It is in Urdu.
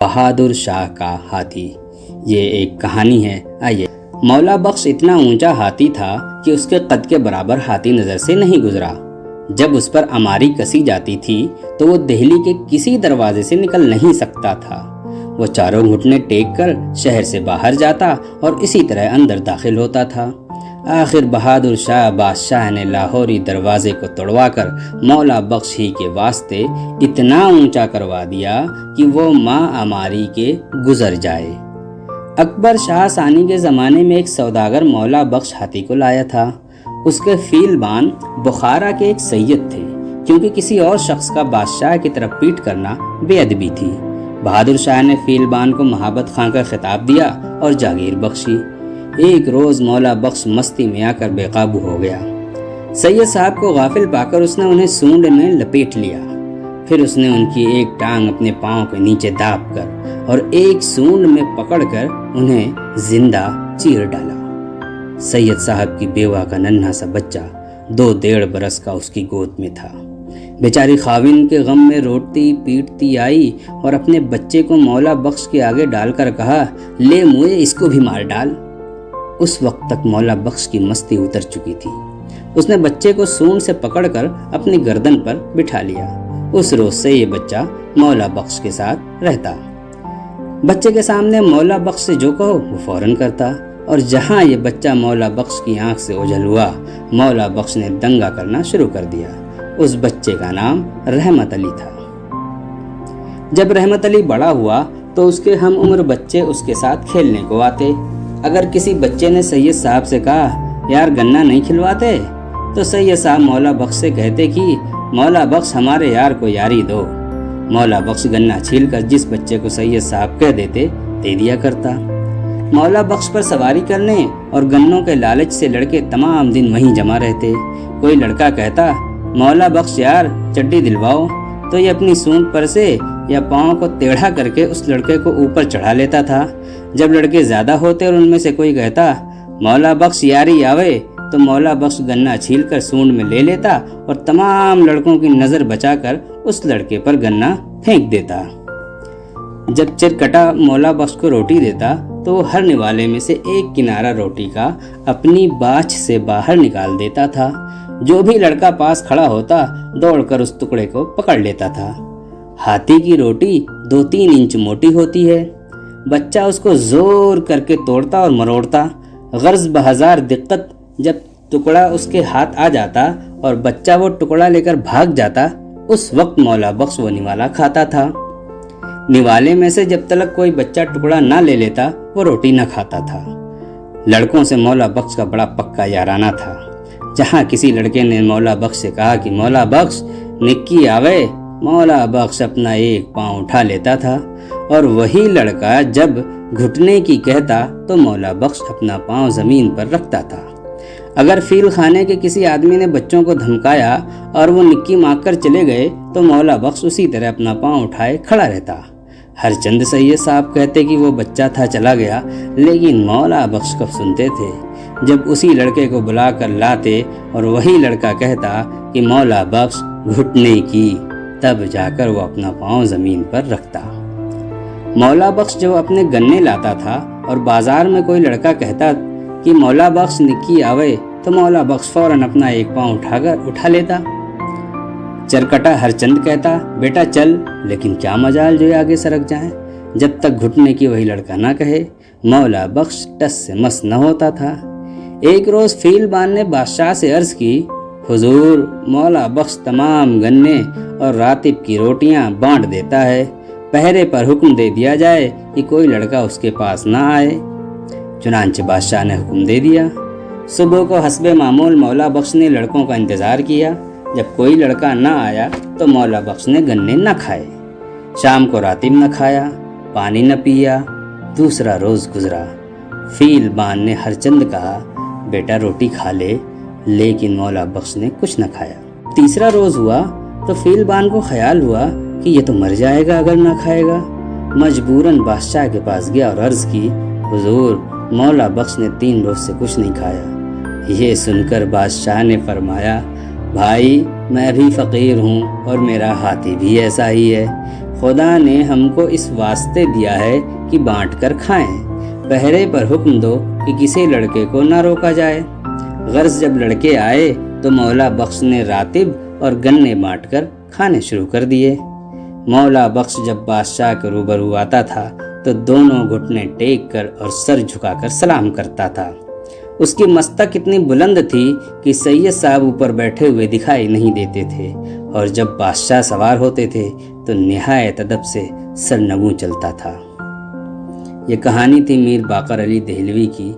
بہادر شاہ کا ہاتھی۔ یہ ایک کہانی ہے، آئیے۔ مولا بخش اتنا اونچا ہاتھی تھا کہ اس کے قد کے برابر ہاتھی نظر سے نہیں گزرا۔ جب اس پر اماری کسی جاتی تھی تو وہ دہلی کے کسی دروازے سے نکل نہیں سکتا تھا۔ وہ چاروں گھٹنے ٹیک کر شہر سے باہر جاتا اور اسی طرح اندر داخل ہوتا تھا۔ آخر بہادر شاہ بادشاہ نے لاہوری دروازے کو توڑوا کر مولا بخش ہی کے واسطے اتنا اونچا کروا دیا کہ وہ ماں اماری کے گزر جائے۔ اکبر شاہ ثانی کے زمانے میں ایک سوداگر مولا بخش ہاتھی کو لایا تھا۔ اس کے فیل بان بخارا کے ایک سید تھے، کیونکہ کسی اور شخص کا بادشاہ کی طرف پیٹ کرنا بے ادبی تھی۔ بہادر شاہ نے فیل بان کو محبت خاں کا خطاب دیا اور جاگیر بخشی۔ ایک روز مولا بخش مستی میں آ کر بے قابو ہو گیا۔ سید صاحب کو غافل پا کر اس نے انہیں سونڈ میں لپیٹ لیا۔ پھر اس نے ان کی ایک ٹانگ اپنے پاؤں کے نیچے داب کر اور ایک سونڈ میں پکڑ کر انہیں زندہ چیر ڈالا۔ سید صاحب کی بیوہ کا ننھا سا بچہ 2.5 برس کا اس کی گود میں تھا۔ بیچاری خاوند کے غم میں روٹتی پیٹتی آئی اور اپنے بچے کو مولا بخش کے آگے ڈال کر کہا، لے موئے اس کو بھی مار ڈال۔ اس وقت تک مولا بخش کی مستی اتر چکی تھی۔ اس نے بچے کو سونڈ سے پکڑ کر اپنی گردن پر بٹھا لیا۔ اس روز سے یہ بچہ مولا بخش کے ساتھ رہتا۔ بچے کے سامنے مولا بخش سے جو کہو وہ فوراً کرتا، اور جہاں یہ بچہ مولا بخش کی آنکھ سے اوجھل ہوا، مولا بخش نے دنگا کرنا شروع کر دیا۔ اس بچے کا نام رحمت علی تھا۔ جب رحمت علی بڑا ہوا تو اس کے ہم عمر بچے اس کے ساتھ کھیلنے کو آتے۔ اگر کسی بچے نے سید صاحب سے کہا، یار گنا نہیں کھلواتے، تو سید صاحب مولا بخش سے کہتے کہ مولا بخش ہمارے یار کو یاری دو۔ مولا بخش گنا چھیل کر جس بچے کو سید صاحب کہہ دیتے دے دیا کرتا۔ مولا بخش پر سواری کرنے اور گنوں کے لالچ سے لڑکے تمام دن وہیں جمع رہتے۔ کوئی لڑکا کہتا، مولا بخش یار چڈی دلواؤ، تو یہ اپنی سونڈ پر سے یا پاؤں کو ٹیڑھا کر کے اس لڑکے کو اوپر چڑھا لیتا تھا۔ جب لڑکے زیادہ ہوتے اور ان میں سے کوئی کہتا، مولا بخش یاری آوے، تو مولا بخش گنا چھیل کر سونڈ میں لے لیتا اور تمام لڑکوں کی نظر بچا کر اس لڑکے پر گنا پھینک دیتا۔ جب چرکٹا مولا بخش کو روٹی دیتا تو وہ ہر نوالے میں سے ایک کنارہ روٹی کا اپنی باچھ سے باہر نکال دیتا تھا۔ جو بھی لڑکا پاس کھڑا ہوتا دوڑ کر اس ٹکڑے کو پکڑ لیتا تھا۔ ہاتھی کی روٹی 2-3 انچ موٹی ہوتی ہے۔ بچہ اس کو زور کر کے توڑتا اور مروڑتا۔ غرض بہزار دقت جب ٹکڑا اس کے ہاتھ آ جاتا اور بچہ وہ ٹکڑا لے کر بھاگ جاتا، اس وقت مولا بخش وہ نوالا کھاتا تھا۔ نوالے میں سے جب تک کوئی بچہ ٹکڑا نہ لے لیتا وہ روٹی نہ کھاتا تھا۔ لڑکوں سے مولا بخش کا بڑا پکا یارانہ تھا۔ جہاں کسی لڑکے نے مولا بخش سے کہا کہ مولا بخش نکی آوے، مولا بخش اپنا ایک پاؤں اٹھا لیتا تھا، اور وہی لڑکا جب گھٹنے کی کہتا تو مولا بخش اپنا پاؤں زمین پر رکھتا تھا۔ اگر فیل خانے کے کسی آدمی نے بچوں کو دھمکایا اور وہ نکی مانگ کر چلے گئے تو مولا بخش اسی طرح اپنا پاؤں اٹھائے کھڑا رہتا۔ ہر چند سید صاحب کہتے کہ وہ بچہ تھا چلا گیا، لیکن مولا بخش کب سنتے تھے؟ جب اسی لڑکے کو بلا کر لاتے اور وہی لڑکا کہتا کہ مولا بخش گھٹنے کی، تب جا کر وہ اپنا پاؤں زمین پر رکھتا۔ مولا بخش جو اپنے گنے لاتا تھا اور بازار میں کوئی لڑکا کہتا کہ مولا بخش نکی آوے، تو مولا بخش فوراً اپنا ایک پاؤں اٹھا لیتا۔ چرکٹا ہر چند کہتا، بیٹا چل، لیکن کیا مجال جو آگے سرک جائیں۔ جب تک گھٹنے کی وہی لڑکا نہ کہے، مولا بخش ٹس سے مس نہ ہوتا تھا۔ ایک روز فیل بان نے بادشاہ سے عرض کی، حضور مولا بخش تمام گنے اور راتب کی روٹیاں بانٹ دیتا ہے، پہرے پر حکم دے دیا جائے کہ کوئی لڑکا اس کے پاس نہ آئے۔ چنانچہ بادشاہ نے حکم دے دیا۔ صبح کو حسب معمول مولا بخش نے لڑکوں کا انتظار کیا۔ جب کوئی لڑکا نہ آیا تو مولا بخش نے گنے نہ کھائے۔ شام کو راتب نہ کھایا، پانی نہ پیا۔ دوسرا روز گزرا۔ فیل بان نے ہر چند کہا، بیٹا روٹی کھا لے، لیکن مولا بخش نے کچھ نہ کھایا۔ تیسرا روز ہوا تو فیل بان کو خیال ہوا کہ یہ تو مر جائے گا اگر نہ کھائے گا۔ مجبوراً بادشاہ کے پاس گیا اور عرض کی، حضور مولا بخش نے 3 روز سے کچھ نہیں کھایا۔ یہ سن کر بادشاہ نے فرمایا، بھائی میں بھی فقیر ہوں اور میرا ہاتھی بھی ایسا ہی ہے، خدا نے ہم کو اس واسطے دیا ہے کہ بانٹ کر کھائیں۔ پہرے پر حکم دو کہ کسی لڑکے کو نہ روکا جائے۔ غرض جب لڑکے آئے تو مولا بخش نے راتب اور گنے بانٹ کر کھانے شروع کر دیے۔ مولا بخش جب بادشاہ کے روبرو آتا تھا تو دونوں گھٹنے ٹیک کر اور سر جھکا کر سلام کرتا تھا۔ اس کی مستک اتنی بلند تھی کہ سید صاحب اوپر بیٹھے ہوئے دکھائی نہیں دیتے تھے، اور جب بادشاہ سوار ہوتے تھے تو نہایت ادب سے سرنگوں چلتا تھا۔ یہ کہانی تھی میر باقر علی دہلوی کی۔